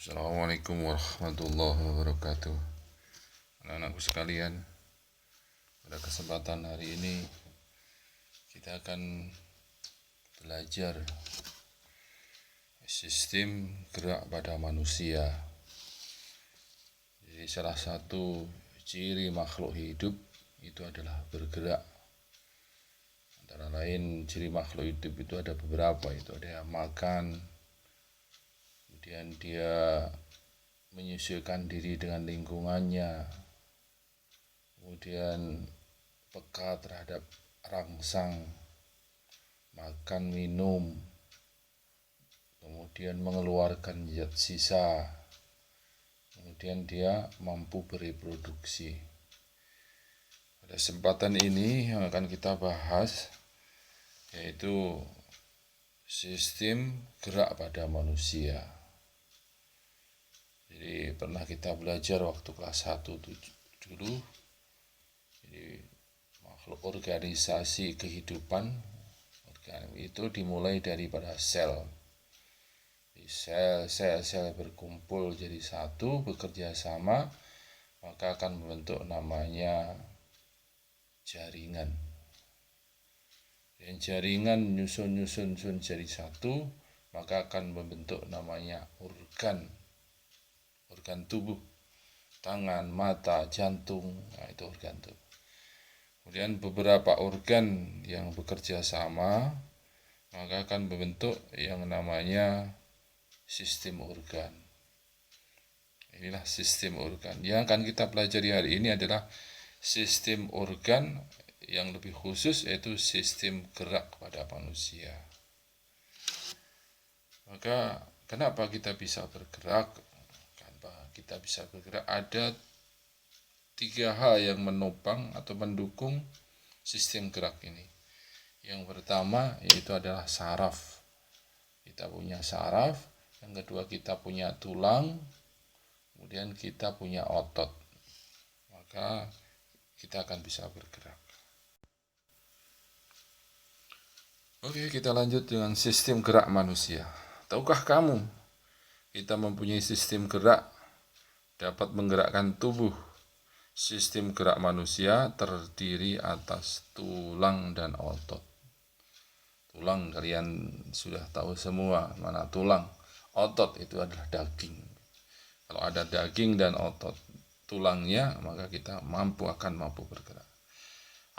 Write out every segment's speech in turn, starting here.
Assalamualaikum warahmatullahi wabarakatuh. Anak-anakku sekalian, pada kesempatan hari ini kita akan belajar sistem gerak pada manusia. Jadi salah satu ciri makhluk hidup itu adalah bergerak. Antara lain ciri makhluk hidup itu ada beberapa, itu ada yang makan, kemudian dia menyesuaikan diri dengan lingkungannya, kemudian peka terhadap rangsang, makan minum, kemudian mengeluarkan zat sisa, kemudian dia mampu bereproduksi. Pada kesempatan ini yang akan kita bahas yaitu sistem gerak pada manusia. Jadi pernah kita belajar waktu kelas 1 dulu. Jadi makhluk organisasi kehidupan itu dimulai daripada sel. Sel berkumpul jadi satu, bekerja sama, maka akan membentuk namanya jaringan. Dan jaringan nyusun jadi satu, maka akan membentuk namanya organ tubuh, tangan, mata, jantung, itu organ tubuh. Kemudian beberapa organ yang bekerja sama, maka akan membentuk yang namanya sistem organ. Inilah sistem organ. Yang akan kita pelajari hari ini adalah sistem organ yang lebih khusus, yaitu sistem gerak pada manusia. Maka kenapa kita bisa bergerak? Kita bisa bergerak, ada 3 hal yang menopang atau mendukung sistem gerak ini. Yang pertama yaitu adalah saraf. Kita punya saraf. Yang kedua kita punya tulang. Kemudian kita punya otot. Maka kita akan bisa bergerak. Oke, kita lanjut dengan sistem gerak manusia. Tahukah kamu kita mempunyai sistem gerak dapat menggerakkan tubuh? Sistem gerak manusia terdiri atas tulang dan otot. Tulang kalian sudah tahu semua mana tulang. Otot itu adalah daging. Kalau ada daging dan otot tulangnya, maka kita akan mampu bergerak.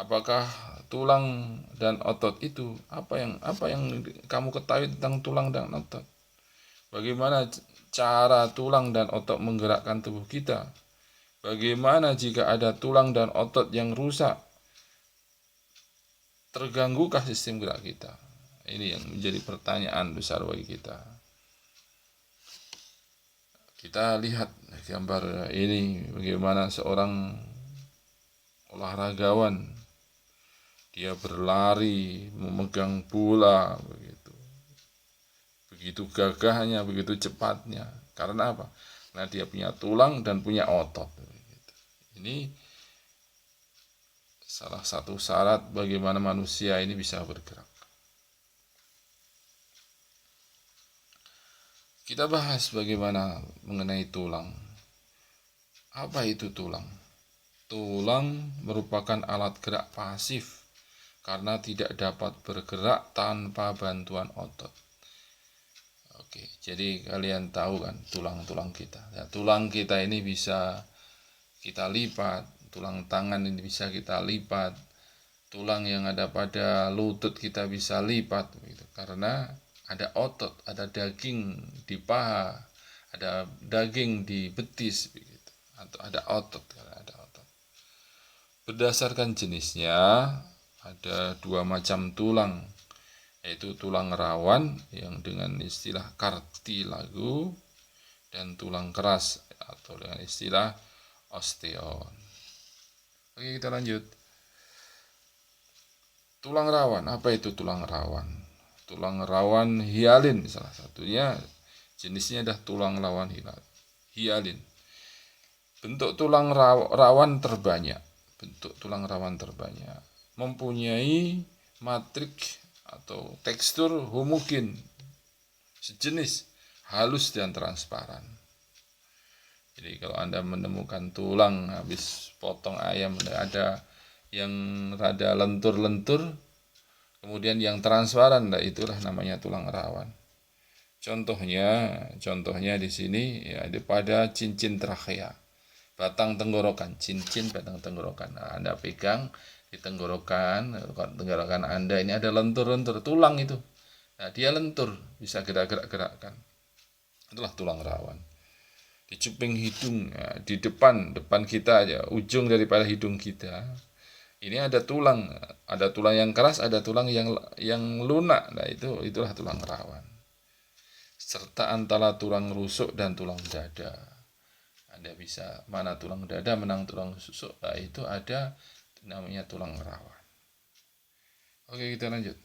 Apakah tulang dan otot itu apa yang kamu ketahui tentang tulang dan otot? Bagaimana cara tulang dan otot menggerakkan tubuh kita? Bagaimana jika ada tulang dan otot yang rusak? Terganggukah sistem gerak kita? Ini yang menjadi pertanyaan besar bagi kita. Kita lihat gambar ini, bagaimana seorang olahragawan, dia berlari memegang bola begitu gagahnya, begitu cepatnya. Karena apa? Karena dia punya tulang dan punya otot. Ini salah satu syarat bagaimana manusia ini bisa bergerak. Kita bahas bagaimana mengenai tulang. Apa itu tulang? Tulang merupakan alat gerak pasif karena tidak dapat bergerak tanpa bantuan otot. Oke, jadi kalian tahu kan tulang-tulang kita. Ya, tulang kita ini bisa kita lipat, tulang tangan ini bisa kita lipat, tulang yang ada pada lutut kita bisa lipat, gitu. Karena ada otot, ada daging di paha, ada daging di betis, begitu. Atau ada otot, Berdasarkan jenisnya ada 2 macam tulang, yaitu tulang rawan yang dengan istilah kartilago dan tulang keras atau dengan istilah osteon. Oke, kita lanjut. Tulang rawan, apa itu tulang rawan? Tulang rawan hialin salah satunya, jenisnya adalah tulang rawan hialin. Bentuk tulang rawan terbanyak. Mempunyai matrik atau tekstur homogen, sejenis, halus dan transparan. Jadi kalau Anda menemukan tulang habis potong ayam ada yang rada lentur-lentur, kemudian yang transparan, nah itulah namanya tulang rawan. Contohnya di sini ya pada cincin trakea, batang tenggorokan, cincin batang tenggorokan. Nah, Anda pegang di tenggorokan Anda ini ada lentur-lentur tulang itu. Nah, dia lentur, bisa gerak-gerakkan. Itulah tulang rawan. Di cuping hidung, ya, di depan kita aja, ujung daripada hidung kita. Ini ada tulang yang keras, ada tulang yang lunak. Nah, itulah tulang rawan. Serta antara tulang rusuk dan tulang dada. Anda bisa mana tulang dada menang tulang rusuk. Nah, itu ada namanya tulang rawan. Oke, kita lanjut.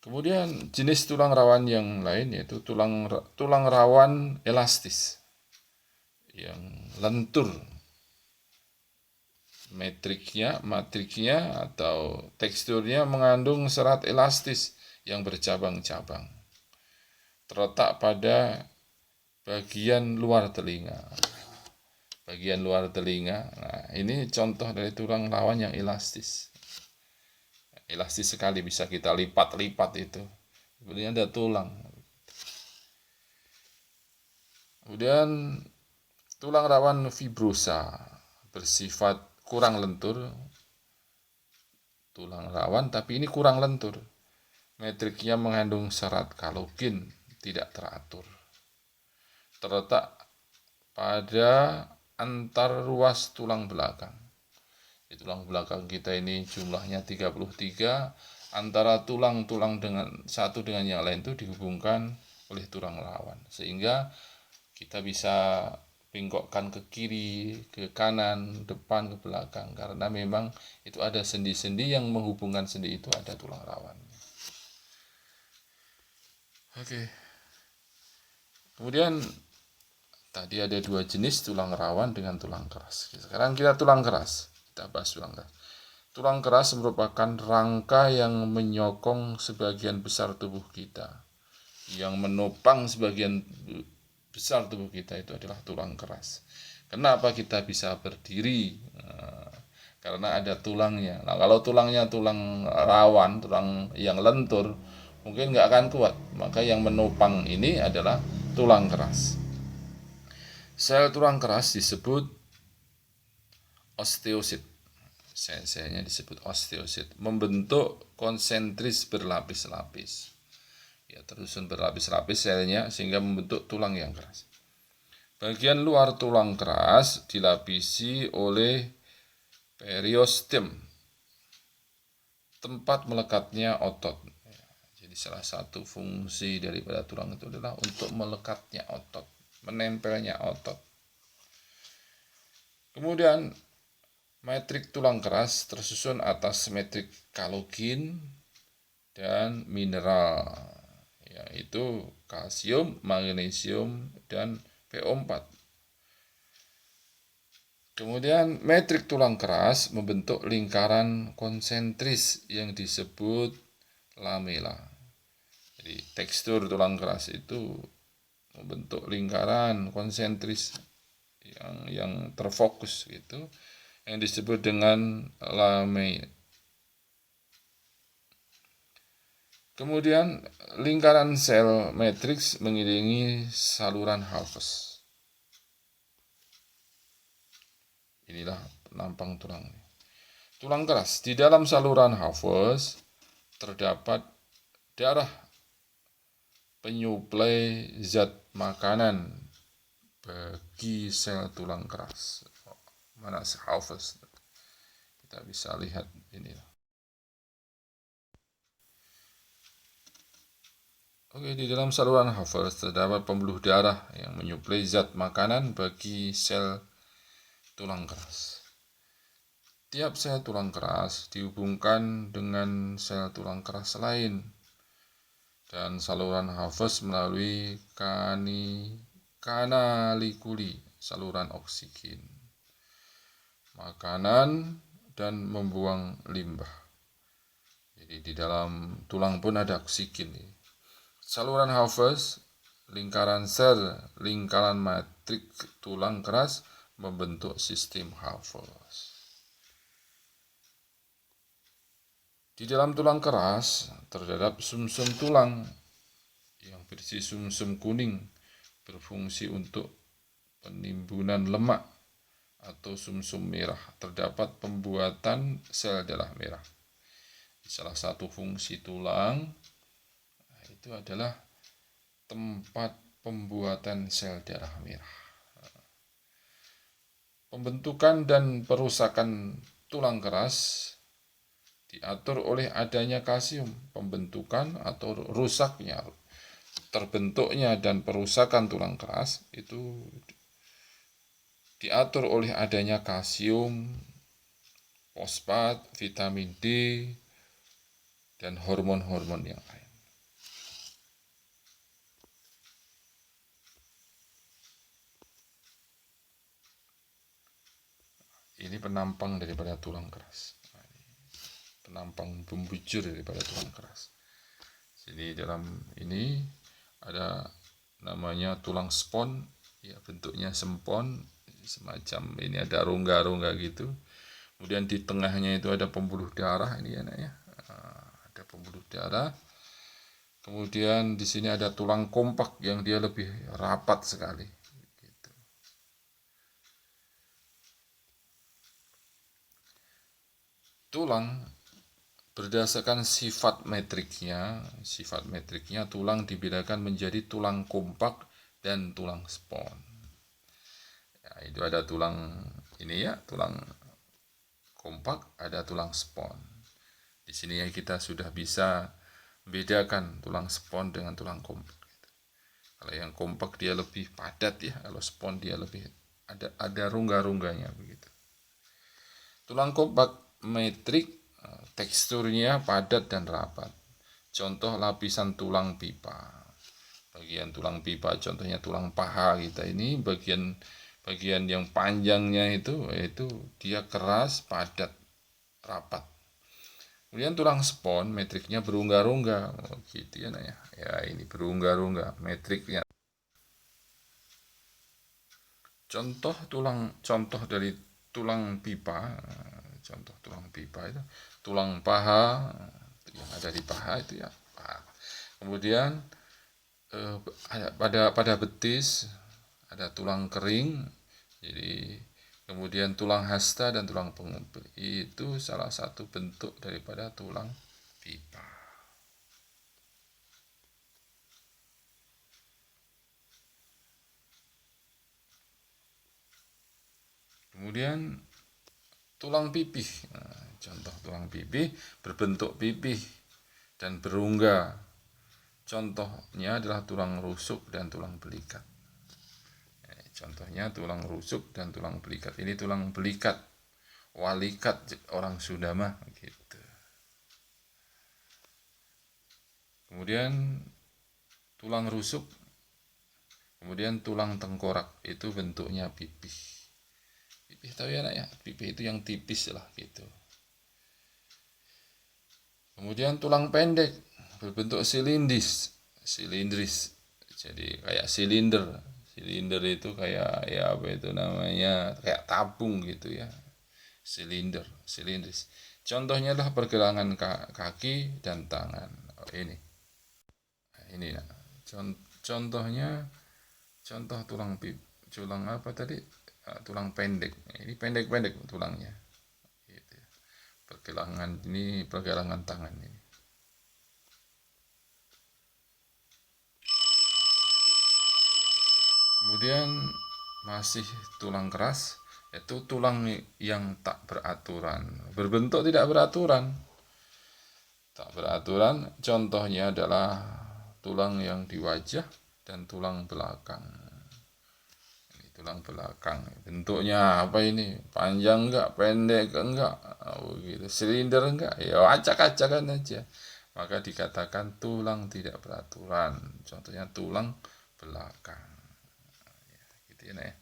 Kemudian jenis tulang rawan yang lain yaitu tulang rawan elastis yang lentur. Matriknya atau teksturnya mengandung serat elastis yang bercabang-cabang. Terletak pada bagian luar telinga. Nah, ini contoh dari tulang rawan yang elastis. Elastis sekali, bisa kita lipat-lipat itu. Kemudian ada tulang. Kemudian tulang rawan fibrosa bersifat kurang lentur. Tulang rawan tapi ini kurang lentur. Matriknya mengandung serat kalogin, tidak teratur. Terletak pada antar ruas tulang belakang. Di tulang belakang kita ini jumlahnya 33, antara tulang-tulang dengan satu dengan yang lain itu dihubungkan oleh tulang rawan, sehingga kita bisa bengkokkan ke kiri, ke kanan, depan, ke belakang, karena memang itu ada sendi-sendi yang menghubungkan sendi itu, ada tulang rawan. Oke. Kemudian tadi ada dua jenis tulang rawan dengan tulang keras. Sekarang kita tulang keras. Kita bahas tulang keras. Tulang keras merupakan rangka yang menyokong sebagian besar tubuh kita. Yang menopang sebagian besar tubuh kita itu adalah tulang keras. Kenapa kita bisa berdiri? Karena ada tulangnya. Nah, kalau tulangnya tulang rawan, tulang yang lentur, mungkin nggak akan kuat. Maka yang menopang ini adalah tulang keras. Sel tulang keras disebut osteosit. Sel-selnya disebut osteosit, membentuk konsentris berlapis-lapis. Ya, tersusun berlapis-lapis selnya sehingga membentuk tulang yang keras. Bagian luar tulang keras dilapisi oleh periostem, tempat melekatnya otot. Jadi salah satu fungsi daripada tulang itu adalah untuk melekatnya otot, menempelnya otot. Kemudian matrik tulang keras tersusun atas matrik kalogin dan mineral, yaitu kalsium, magnesium, dan PO4. Kemudian matrik tulang keras membentuk lingkaran konsentris yang disebut lamela. Jadi tekstur tulang keras itu membentuk lingkaran konsentris yang terfokus gitu, yang disebut dengan lamela. Kemudian lingkaran sel matriks mengiringi saluran Hafez. Inilah penampang tulang. Tulang keras. Di dalam saluran Hafez terdapat darah penyuplai zat makanan bagi sel tulang keras. Mana Hafez? Kita bisa lihat ini. Oke, di dalam saluran Hafez terdapat pembuluh darah yang menyuplai zat makanan bagi sel tulang keras. Tiap sel tulang keras dihubungkan dengan sel tulang keras lain, dan saluran Hafez melalui kanalikuli, saluran oksigen, makanan, dan membuang limbah. Jadi di dalam tulang pun ada oksigen. Saluran Hafez lingkaran sel, lingkaran matriks tulang keras membentuk sistem hafos. Di dalam tulang keras terdapat sumsum tulang yang berisi sumsum kuning berfungsi untuk penimbunan lemak, atau sumsum merah. Terdapat pembuatan sel darah merah. Salah satu fungsi tulang itu adalah tempat pembuatan sel darah merah. Pembentukan dan perusakan tulang keras diatur oleh adanya kalsium. Pembentukan atau rusaknya, terbentuknya dan perusakan tulang keras itu diatur oleh adanya kalsium, fosfat, vitamin D, dan hormon-hormon yang lain. Ini penampang daripada tulang keras. Penampang pembujur daripada tulang keras. Jadi dalam ini ada namanya tulang spon, ya bentuknya sempon, semacam ini ada rongga-rongga gitu. Kemudian di tengahnya itu ada pembuluh darah, ini ya, ada pembuluh darah. Kemudian di sini ada tulang kompak yang dia lebih rapat sekali. Gitu. Tulang berdasarkan sifat metriknya tulang dibedakan menjadi tulang kompak dan tulang spon. Ya, itu ada tulang ini ya, tulang kompak, ada tulang spon. Di sini ya kita sudah bisa membedakan tulang spon dengan tulang kompak. Kalau yang kompak dia lebih padat ya, kalau spon dia lebih ada rongga-rongganya begitu. Tulang kompak metrik teksturnya padat dan rapat. Contoh lapisan tulang pipa. Bagian tulang pipa contohnya tulang paha kita ini, bagian yang panjangnya itu dia keras, padat, rapat. Kemudian tulang spon metriknya berongga-rongga, gitu ya nah ya. Ya ini berongga-rongga metriknya. Contoh dari tulang pipa, contoh tulang pipa itu tulang paha yang ada di paha itu ya paha. Kemudian pada betis ada tulang kering, jadi kemudian tulang hasta dan tulang pengumpul itu salah satu bentuk daripada tulang pipa. Kemudian tulang pipih, nah, contoh tulang pipih berbentuk pipih dan berongga. Contohnya adalah tulang rusuk dan tulang belikat. Contohnya tulang rusuk dan tulang belikat. Ini tulang belikat, walikat orang Sunda mah gitu. Kemudian tulang rusuk, kemudian tulang tengkorak itu bentuknya pipih. Pipih tahu ya nak ya, pipih itu yang tipis lah gitu. Kemudian tulang pendek berbentuk silindris, jadi kayak silinder itu kayak ya apa itu namanya, kayak tabung gitu ya, silindris. Contohnya adalah pergelangan kaki dan tangan. Ini nah. Contohnya contoh tulang apa tadi, tulang pendek. Ini pendek tulangnya gitu. Pergelangan tangan ini. Kemudian masih tulang keras, yaitu tulang yang tak beraturan, berbentuk tidak beraturan. Tak beraturan contohnya adalah tulang yang di wajah dan tulang belakang. Ini tulang belakang, bentuknya apa ini? Panjang enggak, pendek enggak, gitu. Silinder enggak, ya acak-acakan aja. Maka dikatakan tulang tidak beraturan. Contohnya tulang belakang. Gitu ya, nah ya.